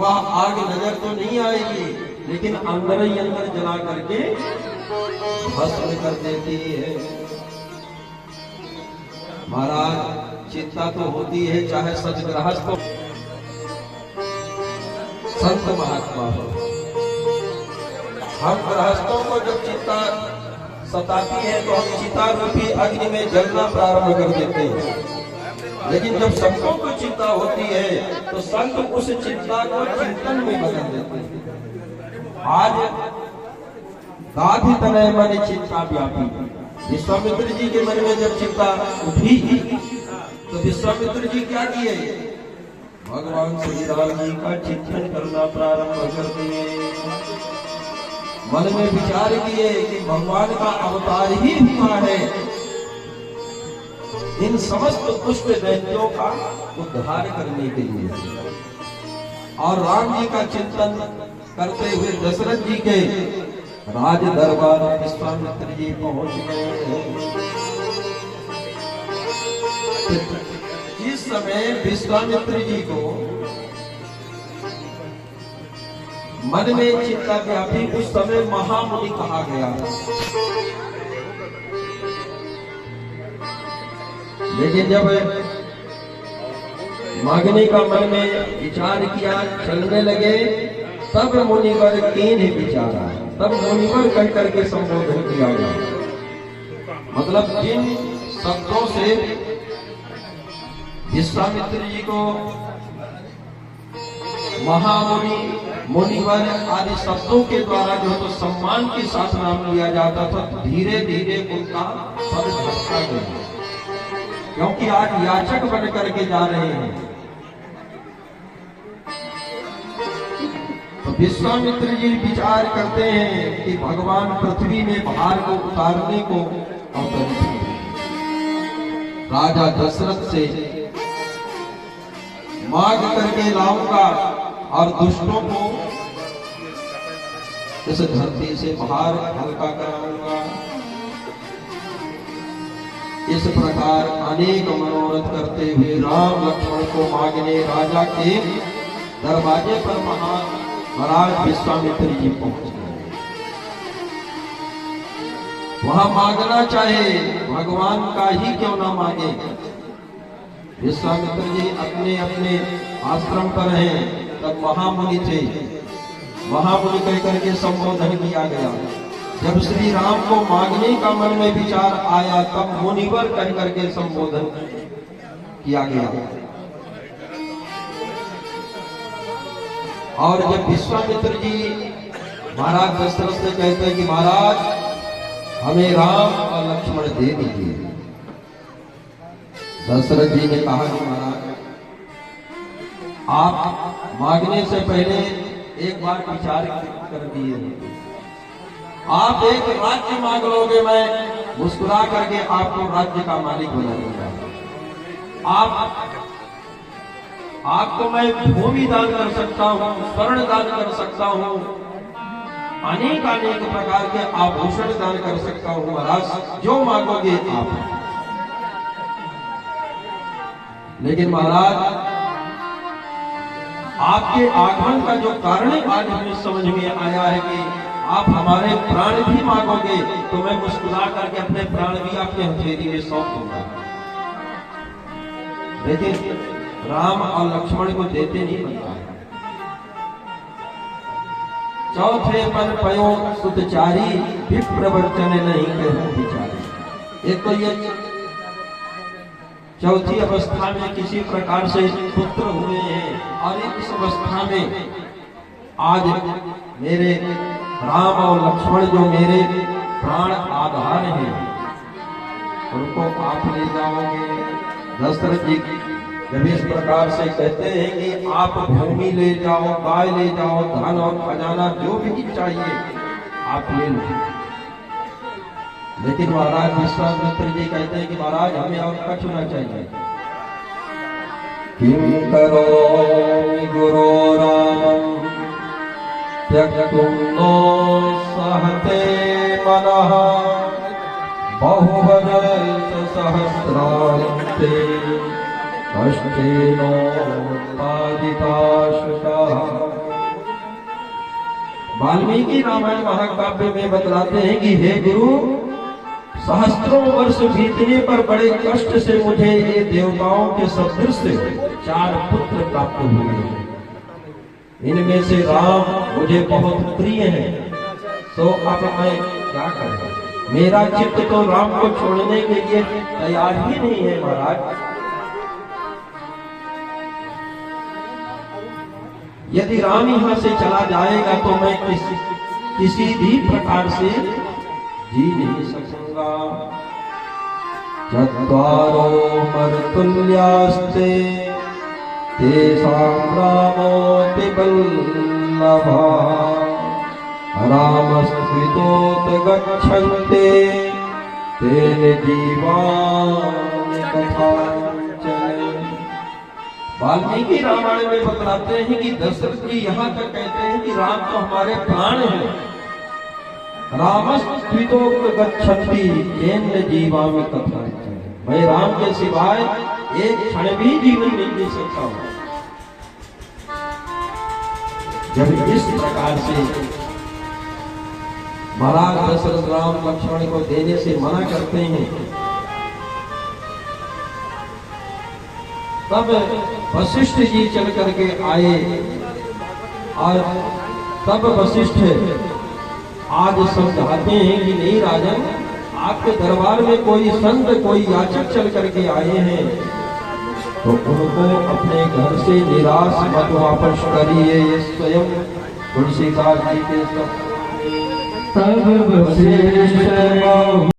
वह आग नजर तो नहीं आएगी, लेकिन अंदर ही अंदर जला करके भस्म कर देती है। महाराज चिंता तो होती है, चाहे सजगृहस्थ हो, संत महात्मा हो। हम गृहस्थों को जब चिंता सताती है तो हम चिता रूपी अग्नि में जलना प्रारंभ कर देते हैं, लेकिन जब संतों को चिंता होती है तो संत उस चिंता को चिंतन में बदल देते हैं। आज गाधि तनय मन चिंता व्यापी, विश्वामित्र जी के मन में जब चिंता उठी तो विश्वामित्र जी क्या किए, भगवान श्री राम जी का चिंतन करना प्रारंभ कर दिए। मन में विचार किए कि भगवान का अवतार ही हुआ है इन समस्त दुष्ट दैत्यों का उद्धार करने के लिए। और राम जी का चिंतन करते हुए दशरथ जी के राज दरबार विश्वामित्र जी पहुंच गए हैं। इस समय विश्वामित्र जी को मन में चिंता व्यापी, उस समय महामुनि कहा गया। लेकिन जब मांगने का मन में विचार किया, चलने लगे, तब मुनिवर कीन विचारा, तब मुनिवर कह करके संबोधन किया गया। मतलब जिन शब्दों से विश्वामित्र जी को महामुनि, मुनिवर आदि शब्दों के द्वारा जो तो सम्मान के साथ नाम लिया जाता था, धीरे धीरे उनका पद घटता गया, क्योंकि आज याचक बन करके जा रहे हैं। तो विश्वामित्र जी विचार करते हैं कि भगवान पृथ्वी में भार को उतारने को अवतरित हुए। राजा दशरथ से मांग करके लाऊंगा और दुष्टों को इस धरती से भार हल्का कराऊंगा। इस प्रकार अनेक मनोरथ करते हुए राम लक्ष्मण को मांगने राजा के दरवाजे पर महाराज विश्वामित्र जी पहुंच गए। वहां मांगना चाहे भगवान का ही क्यों ना मांगे, विश्वामित्र जी अपने अपने आश्रम पर हैं, तब महामुनि थे, महामुनि कह करके संबोधन किया गया। जब श्री राम को मांगने का मन में विचार आया, तब मुनिवर कह करके संबोधन किया गया। और जब विश्वामित्र जी महाराज दशरथ से कहते हैं कि महाराज हमें राम और लक्ष्मण दे दीजिए, दशरथ जी ने कहा कि महाराज आप मांगने से पहले एक बार विचार कर दिए, आप एक राज्य मांग लोगे, मैं मुस्कुरा करके आपको राज्य का मालिक बना दूंगा। आपको मैं भूमि दान कर सकता हूँ, स्वर्ण दान कर सकता हूँ, अनेक अनेक प्रकार के आभूषण दान कर सकता हूँ, महाराज जो मांगोगे आप। लेकिन महाराज आपके आगमन का जो कारण आज हमें समझ में आया है कि आप हमारे प्राण भी मांगोगे तो मैं मुस्कुरा करके अपने प्राण भी आपके हथेली में सौंप दूंगा। लेकिन राम और लक्ष्मण को देते नहीं बनता है। चौथे पन पयो सुतचारी, विप्र वचन नहीं कहूं विचारी। एक तो ये चौथी अवस्था में किसी प्रकार से पुत्र हुए हैं, और इस अवस्था में आज मेरे राम और लक्ष्मण जो मेरे प्राण आधार हैं, उनको आप ले जाओगे। दशरथ जी जब इस प्रकार से कहते हैं कि आप भूमि ले जाओ, गाय ले जाओ, धन और खजाना जो भी चाहिए आप ले लो, लेकिन महाराज विश्वामित्र जी कहते हैं कि महाराज हमें और कुछ होना चाहिए। किम करो गुरो राम त्यक्तुम नो सहते मनः, बहुवर्ष सहस्रान्ते कष्टेनो पादिताशुषः। वाल्मीकि रामायण महाकाव्य में बतलाते हैं कि हे गुरु, सहस्त्रों वर्ष बीतने पर बड़े कष्ट से मुझे ये देवताओं के सदृश 4 पुत्र प्राप्त हुए हैं। इनमें से राम मुझे बहुत प्रिय है, तो अब मैं क्या करूं? मेरा चित्त तो राम को छोड़ने के लिए तैयार ही नहीं है महाराज। यदि राम यहाँ से चला जाएगा तो मैं किसी भी प्रकार से जी नहीं सकूंगा। चत्वारो मरुतुल्यास्ते तेषां रामोऽति वल्लभः, रामस्त्वितोत गच्छन्ते तेन जीवानि कथाञ्चन। वाल्मीकि रामायण में बतलाते हैं कि दशरथ जी यहाँ तक कहते हैं कि राम तो हमारे प्राण हैं। रामस्त्वितोत गच्छन्ति तेन जीवामि कथाञ्चन। मैं राम के सिवाय एक क्षण भी जीवन नहीं जी सकता हूँ। जब इस प्रकार से महाराज दशरथ राम लक्ष्मण को देने से मना करते हैं, तब वशिष्ठ जी चल करके आए, और तब वशिष्ठ आज समझाते हैं कि नहीं राजन, आपके दरबार में कोई संत कोई याचक चल करके आए हैं, तो उनको अपने घर से निराश मत वापस करिए। ये स्वयं तुलसीदास जी के सब। तब वशिष्ठ